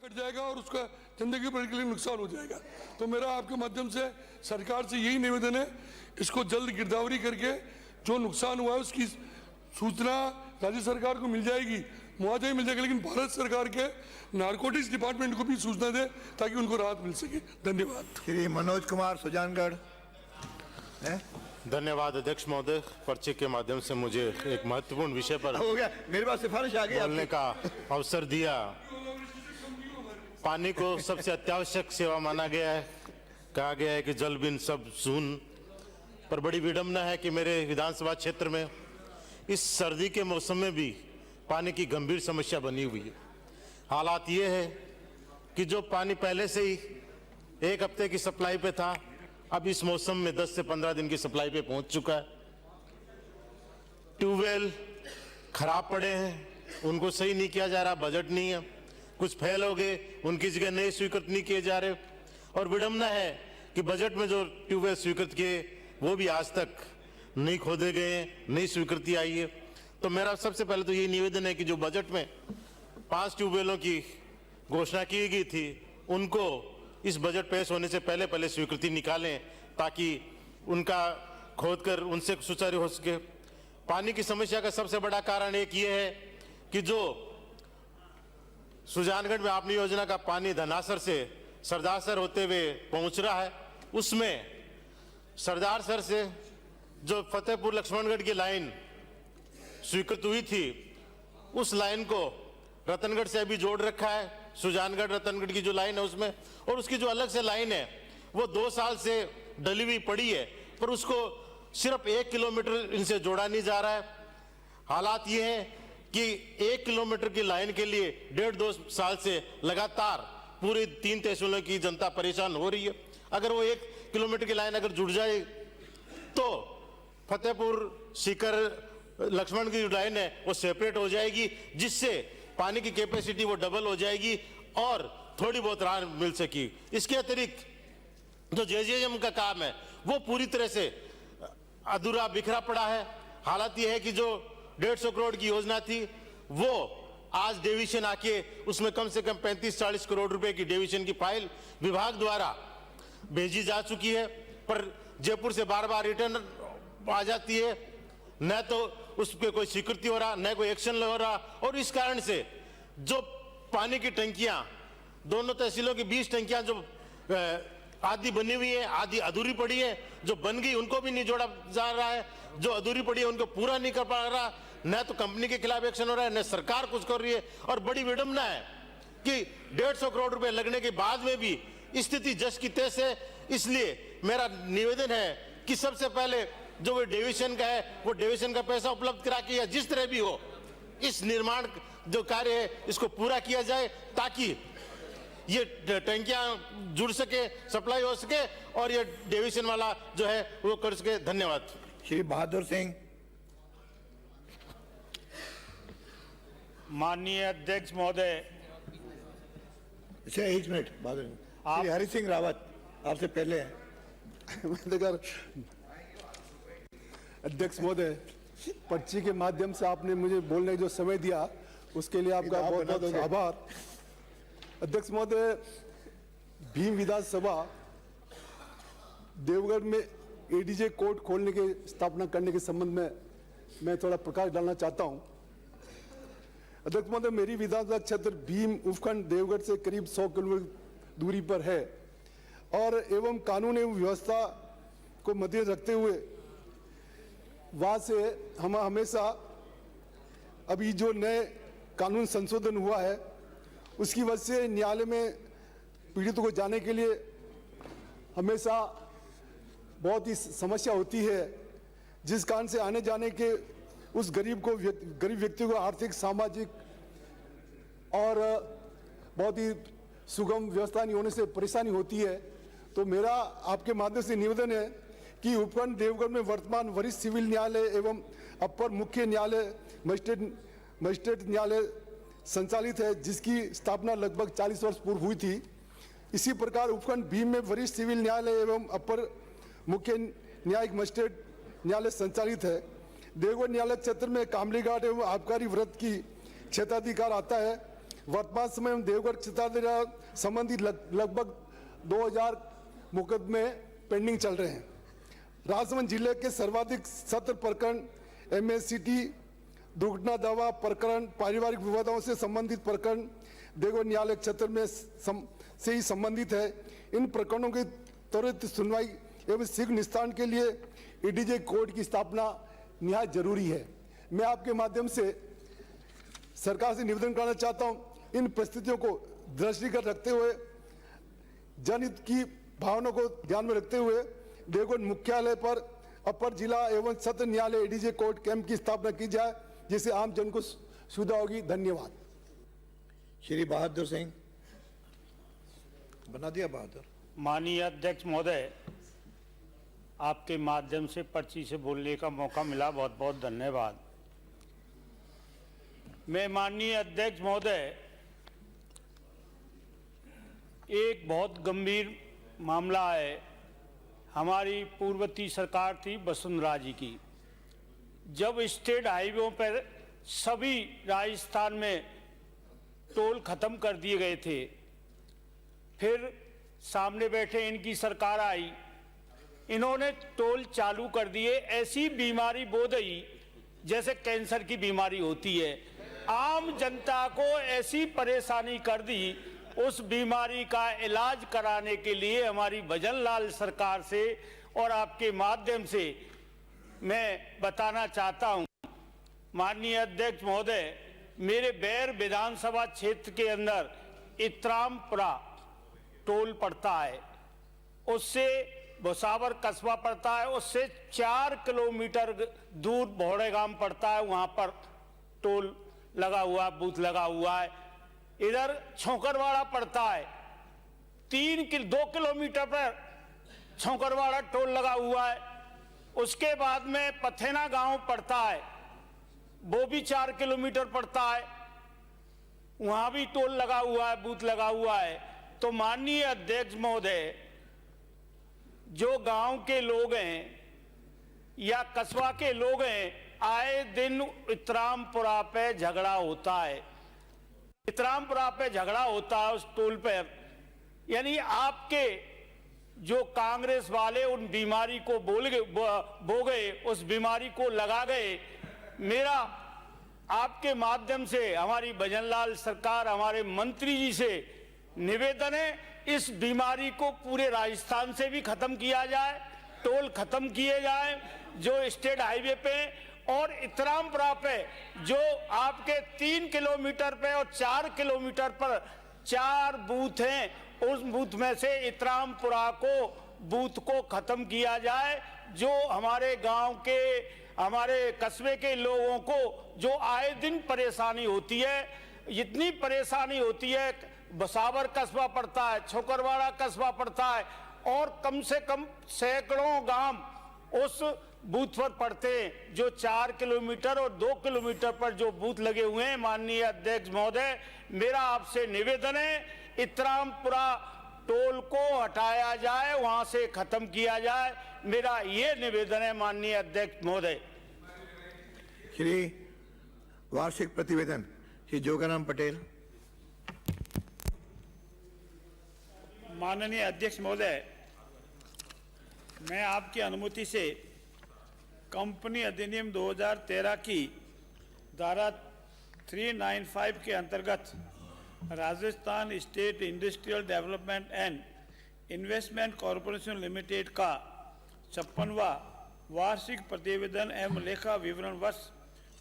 Cut जाएगा और उसका जिंदगी भर के लिए नुकसान हो जाएगा। तो मेरा आपके माध्यम से सरकार से यही निवेदन है, इसको जल्द गिरदावरी करके जो नुकसान हुआ है उसकी सूचना राज्य सरकार को मिल जाएगी, मुआवजा ही मिल जाएगा, लेकिन भारत सरकार के नारकोटिक्स डिपार्टमेंट को भी सूचना दे ताकि उनको राहत मिल सके। धन्यवाद। श्री मनोज कुमार सुजानगढ़। धन्यवाद अध्यक्ष महोदय। पर्चे के माध्यम से मुझे एक महत्वपूर्ण विषय पर हो गया, मेरे पास सिफारिश आ गई बोलने का अवसर दिया। पानी को सबसे अत्यावश्यक सेवा माना गया है। कहा गया है कि जल बिन सब सून, पर बड़ी विडंबना है कि मेरे विधानसभा क्षेत्र में इस सर्दी के मौसम में भी पानी की गंभीर समस्या बनी हुई है। हालात ये है कि जो पानी पहले से ही एक हफ्ते की सप्लाई पे था, अब इस मौसम में 10 से 15 दिन की सप्लाई पे पहुंच चुका है। ट्यूबवेल खराब पड़े हैं, उनको सही नहीं किया जा रहा, बजट नहीं है। कुछ फेल हो गए, उनकी जगह नए स्वीकृत नहीं किए जा रहे। और विडंबना है कि बजट में जो ट्यूबवेल स्वीकृत किए वो भी आज तक नहीं खोदे गए, नई स्वीकृति आई है। तो मेरा सबसे पहले तो ये निवेदन है कि जो बजट में 5 ट्यूबवेलों की घोषणा की गई थी, उनको इस बजट पेश होने से पहले पहले स्वीकृति निकालें ताकि उनका खोदकर उनसे सुचारू हो सके। पानी की समस्या का सबसे बड़ा कारण एक ये है कि जो सुजानगढ़ में आपनी योजना का पानी धनासर से सरदारसर होते हुए पहुंच रहा है, उसमें सरदारसर से जो फतेहपुर लक्ष्मणगढ़ की लाइन स्वीकृत हुई थी, उस लाइन को रतनगढ़ से अभी जोड़ रखा है। सुजानगढ़ रतनगढ़ की जो लाइन है उसमें, और उसकी जो अलग से लाइन है वो 2 साल से डली हुई पड़ी है, पर उसको सिर्फ 1 किलोमीटर इनसे जोड़ा नहीं जा रहा है। हालात ये हैं कि 1 किलोमीटर की लाइन के लिए 1.5-2 साल से लगातार पूरे 3 तहसीलों की जनता परेशान हो रही है। अगर वो 1 किलोमीटर की लाइन अगर जुड़ जाए तो फतेहपुर सीकर लक्ष्मण की जो लाइन है वो सेपरेट हो जाएगी, जिससे पानी की कैपेसिटी वो डबल हो जाएगी और थोड़ी बहुत राहत मिल सकी। इसके अतिरिक्त जो जेजेएम का काम है वो पूरी तरह से अधूरा बिखरा पड़ा है। हालात ये है कि जो 150 करोड़ की योजना थी वो आज डेविएशन आके उसमें कम से कम 35-40 करोड़ रुपए की डेविएशन की फाइल विभाग द्वारा भेजी जा चुकी है, पर जयपुर से बार बार रिटर्न आ जाती है, न तो उस पर कोई स्वीकृति हो रहा, न कोई एक्शन हो रहा। और इस कारण से जो पानी की टंकियां, दोनों तहसीलों की 20 टंकियां जो आधी बनी हुई है, आधी अधूरी पड़ी है, जो बन गई उनको भी नहीं जोड़ा जा रहा है, जो अधूरी पड़ी है उनको पूरा नहीं कर पा रहा। न तो कंपनी के खिलाफ एक्शन हो रहा है, न सरकार कुछ कर रही है। और बड़ी विडंबना है कि 150 करोड़ रुपए लगने के बाद में भी स्थिति जस की तैस है। इसलिए मेरा निवेदन है कि सबसे पहले जो वो डेविएशन का है वो डेविएशन का पैसा उपलब्ध करा के या जिस तरह भी हो इस निर्माण जो कार्य है इसको पूरा किया जाए, ताकि ये टंकियां जुड़ सके, सप्लाई हो सके और ये डेविएशन वाला जो है वो कर सके। धन्यवाद। श्री बहादुर सिंह। माननीय अध्यक्ष महोदय, 1 मिनट बहादुर सिंह। श्री हरि सिंह रावत आपसे पहले है। अध्यक्ष महोदय, पर्ची के माध्यम से आपने मुझे बोलने का जो समय दिया उसके लिए आपका बहुत बहुत आभार। अध्यक्ष महोदय, भीम विधानसभा देवगढ़ में एडीजे कोर्ट खोलने की स्थापना करने के संबंध में मैं थोड़ा प्रकाश डालना चाहता हूं। अध्यक्ष महोदय, मेरी विधानसभा क्षेत्र भीम उपखंड देवगढ़ से करीब 100 किलोमीटर दूरी पर है और एवं कानून एवं व्यवस्था को मद्देनजर रखते हुए वहाँ से हम हमेशा अभी जो नए कानून संशोधन हुआ है उसकी वजह से न्यायालय में पीड़ितों को जाने के लिए हमेशा बहुत ही समस्या होती है, जिस कारण से आने जाने के उस गरीब व्यक्ति को आर्थिक, सामाजिक और बहुत ही सुगम व्यवस्था नहीं होने से परेशानी होती है। तो मेरा आपके माध्यम से निवेदन है कि उपखंड देवगढ़ में वर्तमान वरिष्ठ सिविल न्यायालय एवं अपर मुख्य न्यायालय मजिस्ट्रेट न्यायालय संचालित है, जिसकी स्थापना लगभग 40 वर्ष पूर्व हुई थी। इसी प्रकार उपखंड भीम में वरिष्ठ सिविल न्यायालय एवं अपर मुख्य न्यायिक मजिस्ट्रेट न्यायालय संचालित है। देवगढ़ न्यायालय क्षेत्र में कामलीघाट एवं आबकारी व्रत की क्षेत्राधिकार आता है। वर्तमान समय में देवगढ़ क्षेत्र संबंधित लगभग 2000 मुकदमे पेंडिंग चल रहे हैं। राजसमंद जिले के सर्वाधिक 17 प्रकरण MSCT दुर्घटना दवा प्रकरण, पारिवारिक विवादों से संबंधित प्रकरण देवगढ़ न्यायालय क्षेत्र में से ही संबंधित है। इन प्रकरणों की त्वरित सुनवाई एवं शीघ्र निस्तारण के लिए EDJ कोर्ट की स्थापना निहायत जरूरी है। मैं आपके माध्यम से सरकार से निवेदन करना चाहता हूं, इन परिस्थितियों को दृष्टिगत रखते हुए, जनहित की भावना को ध्यान में रखते हुए देवगढ़ मुख्यालय पर अपर जिला एवं सत्र न्यायालय EDJ कोर्ट कैंप की स्थापना की जाए, जिससे आम जन को सुविधा होगी। धन्यवाद। श्री बहादुर सिंह, बना दिया बहादुर। माननीय अध्यक्ष महोदय, आपके माध्यम से पर्ची से बोलने का मौका मिला, बहुत बहुत धन्यवाद। मैं माननीय अध्यक्ष महोदय, एक बहुत गंभीर मामला है। हमारी पूर्ववर्ती सरकार थी वसुंधरा जी की, जब स्टेट हाईवेों पर सभी राजस्थान में टोल खत्म कर दिए गए थे, फिर सामने बैठे इनकी सरकार आई, इन्होंने टोल चालू कर दिए। ऐसी बीमारी बोध आई जैसे कैंसर की बीमारी होती है, आम जनता को ऐसी परेशानी कर दी। उस बीमारी का इलाज कराने के लिए हमारी भजनलाल सरकार से और आपके माध्यम से मैं बताना चाहता हूं, माननीय अध्यक्ष महोदय, मेरे बैर विधानसभा क्षेत्र के अंदर इतरामपुरा टोल पड़ता है, उससे भुसावर कस्बा पड़ता है, उससे 4 किलोमीटर दूर भोड़ेगाम पड़ता है, वहां पर टोल लगा हुआ, बूथ लगा हुआ है। इधर छोकरवाड़ा पड़ता है, 2 किलोमीटर पर छोकरवाड़ा टोल लगा हुआ है। उसके बाद में पथेना गांव पड़ता है, वो भी 4 किलोमीटर पड़ता है, वहां भी टोल लगा हुआ है, बूथ लगा हुआ है। तो माननीय अध्यक्ष महोदय, जो गांव के लोग हैं या कस्बा के लोग हैं, आए दिन इतरामपुरा पे झगड़ा होता है, इतरामपुरा पे झगड़ा होता है उस टोल पर। यानी आपके जो कांग्रेस वाले उन बीमारी को बो गए, उस बीमारी को लगा गए। मेरा आपके माध्यम से हमारी भजनलाल सरकार, हमारे मंत्री जी से निवेदन है, इस बीमारी को पूरे राजस्थान से भी खत्म किया जाए, टोल खत्म किए जाए जो स्टेट हाईवे पे, और इतरामपुरा पे जो आपके 3 किलोमीटर पे और 4 किलोमीटर पर 4 बूथ हैं, उस बूथ में से इतरामपुरा को बूथ को खत्म किया जाए, जो हमारे गांव के, हमारे कस्बे के लोगों को जो आए दिन परेशानी होती है, इतनी परेशानी होती है। भुसावर कस्बा पड़ता है, छोकरवाड़ा कस्बा पड़ता है, और कम से कम सैकड़ों गांव उस बूथ पर पड़ते हैं, जो 4 किलोमीटर और 2 किलोमीटर पर जो बूथ लगे हुए हैं। माननीय अध्यक्ष महोदय, मेरा आपसे निवेदन है, इतरामपुरा टोल को हटाया जाए, वहां से खत्म किया जाए, मेरा ये निवेदन है माननीय अध्यक्ष महोदय। श्री वार्षिक प्रतिवेदन श्री जोगाराम पटेल। माननीय अध्यक्ष महोदय, मैं आपकी अनुमति से कंपनी अधिनियम 2013 की धारा 395 के अंतर्गत Rajasthan state industrial development and investment corporation limited का 56वां वार्षिक प्रतिवेदन एवं लेखा विवरण वर्ष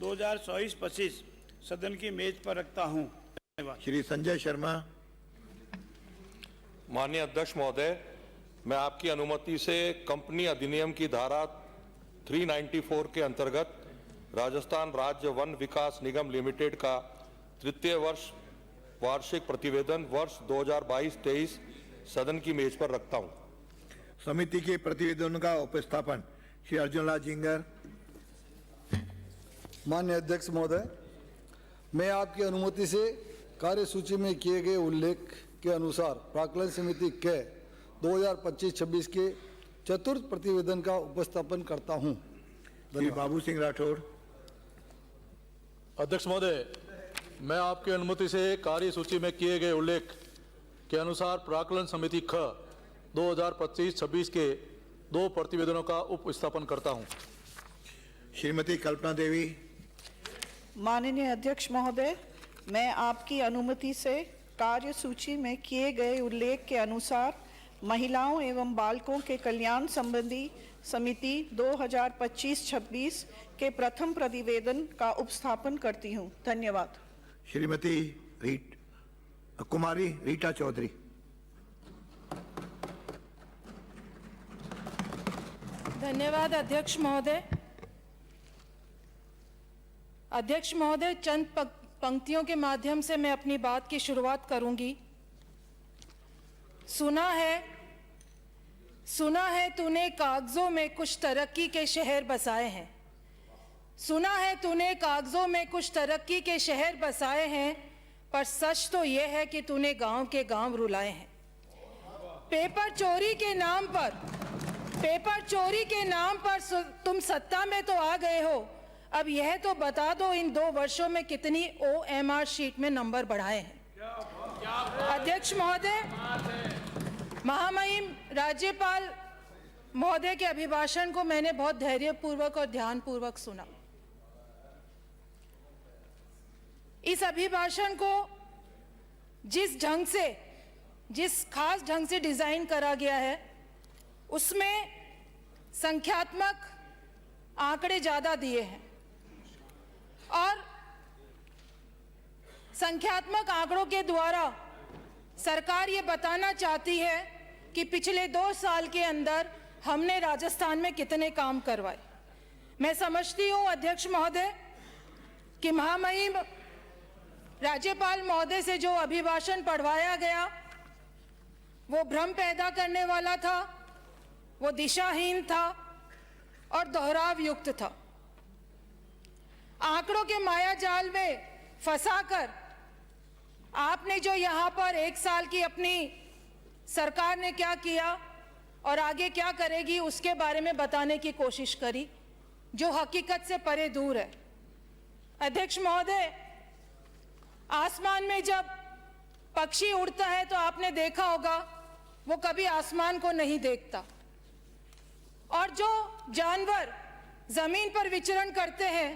2024-25 सदन की मेज पर रखता हूं। धन्यवाद। श्री संजय शर्मा। माननीय अध्यक्ष महोदय, मैं आपकी अनुमति से कंपनी अधिनियम की धारा 394 के अंतर्गत राजस्थान राज्य वन विकास निगम लिमिटेड का तृतीय वर्ष वार्षिक प्रतिवेदन वर्ष 2022-23 सदन की मेज पर रखता हूं। समिति के प्रतिवेदन का उपस्थापन श्री अर्जुनलाल जिंगर। माननीय अध्यक्ष महोदय, मैं आपकी अनुमति से कार्यसूची में किए गए उल्लेख के अनुसार प्राक्कलन समिति के 2025-26 के चतुर्थ प्रतिवेदन का उपस्थापन करता हूं। श्री बाबू सिंह राठौड़। अध्यक्ष महोदय, मैं आपकी अनुमति से कार्यसूची में किए गए उल्लेख के अनुसार प्राक्कलन समिति ख 2025-26 के 2 प्रतिवेदनों का उपस्थापन करता हूं। श्रीमती कल्पना देवी। माननीय अध्यक्ष महोदय, मैं आपकी अनुमति से कार्यसूची में किए गए उल्लेख के अनुसार महिलाओं एवं बालकों के कल्याण संबंधी समिति 2025-26 के प्रथम प्रतिवेदन का उपस्थापन करती हूं। धन्यवाद। श्रीमती कुमारी रीटा चौधरी। धन्यवाद अध्यक्ष महोदय। अध्यक्ष महोदय, चंद पंक्तियों के माध्यम से मैं अपनी बात की शुरुआत करूंगी। सुना है तूने कागजों में कुछ तरक्की के शहर बसाए हैं। सुना है तूने कागजों में कुछ तरक्की के शहर बसाए हैं, पर सच तो यह है कि तूने गांव के गांव रुलाए हैं। पेपर चोरी के नाम पर तुम सत्ता में तो आ गए हो। अब यह तो बता दो, इन 2 वर्षों में कितनी OMR शीट में नंबर बढ़ाए हैं। अध्यक्ष महोदय, महामहिम राज्यपाल महोदय के अभिभाषण को मैंने बहुत धैर्यपूर्वक और ध्यानपूर्वक सुना। इस अभिभाषण को जिस खास ढंग से डिजाइन करा गया है, उसमें संख्यात्मक आंकड़े ज्यादा दिए हैं और संख्यात्मक आंकड़ों के द्वारा सरकार ये बताना चाहती है कि पिछले 2 साल के अंदर हमने राजस्थान में कितने काम करवाए। मैं समझती हूं अध्यक्ष महोदय कि महामहिम राज्यपाल महोदय से जो अभिभाषण पढ़वाया गया वो भ्रम पैदा करने वाला था, वो दिशाहीन था और दोहराव युक्त था। आंकड़ों के मायाजाल में फंसाकर आपने जो यहां पर 1 साल की अपनी सरकार ने क्या किया और आगे क्या करेगी उसके बारे में बताने की कोशिश करी, जो हकीकत से परे दूर है। अध्यक्ष महोदय, आसमान में जब पक्षी उड़ता है तो आपने देखा होगा वो कभी आसमान को नहीं देखता, और जो जानवर जमीन पर विचरण करते हैं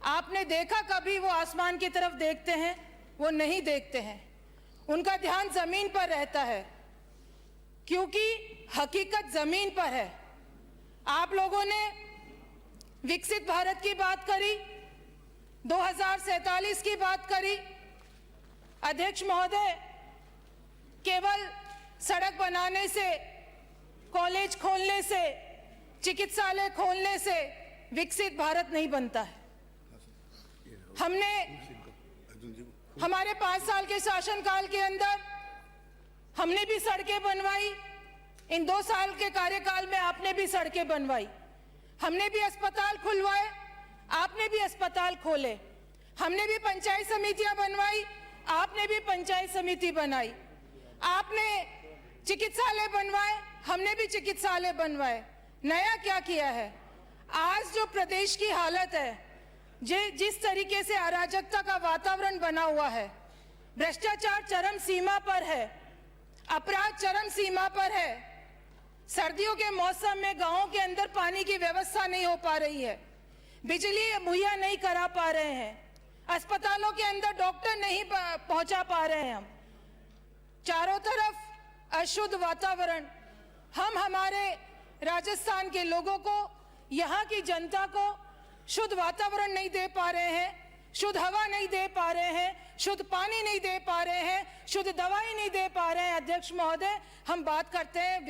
आपने देखा कभी वो आसमान की तरफ देखते हैं? वो नहीं देखते हैं। उनका ध्यान जमीन पर रहता है, क्योंकि हकीकत जमीन पर है। आप लोगों ने विकसित भारत की बात करी, 2047 की बात करी। अध्यक्ष महोदय, केवल सड़क बनाने से, कॉलेज खोलने से, चिकित्सालय खोलने से विकसित भारत नहीं बनता है। हमने हमारे 5 साल के शासनकाल के अंदर हमने भी सड़कें बनवाई, इन 2 साल के कार्यकाल में आपने भी सड़कें बनवाई। हमने भी अस्पताल खुलवाए, आपने भी अस्पताल खोले। हमने भी पंचायत समितियां बनवाई, आपने भी पंचायत समिति बनाई। आपने चिकित्सालय बनवाए, हमने भी चिकित्सालय बनवाए। नया क्या किया है? आज जो प्रदेश की हालत है, जिस तरीके से अराजकता का वातावरण बना हुआ है, भ्रष्टाचार चरम सीमा पर है, अपराध चरम सीमा पर है। सर्दियों के मौसम में गांवों के अंदर पानी की व्यवस्था नहीं हो पा रही है, बिजली मुहैया नहीं करा पा रहे हैं, अस्पतालों के अंदर डॉक्टर नहीं पहुंचा पा रहे हैं। हम चारों तरफ अशुद्ध वातावरण। हम हमारे राजस्थान के लोगों को, यहाँ की जनता को शुद्ध वातावरण नहीं दे पा रहे हैं, शुद्ध हवा नहीं दे पा रहे हैं, शुद्ध पानी नहीं दे पा रहे हैं, शुद्ध दवाई नहीं दे पा रहे हैं। अध्यक्ष महोदय, हम बात करते हैं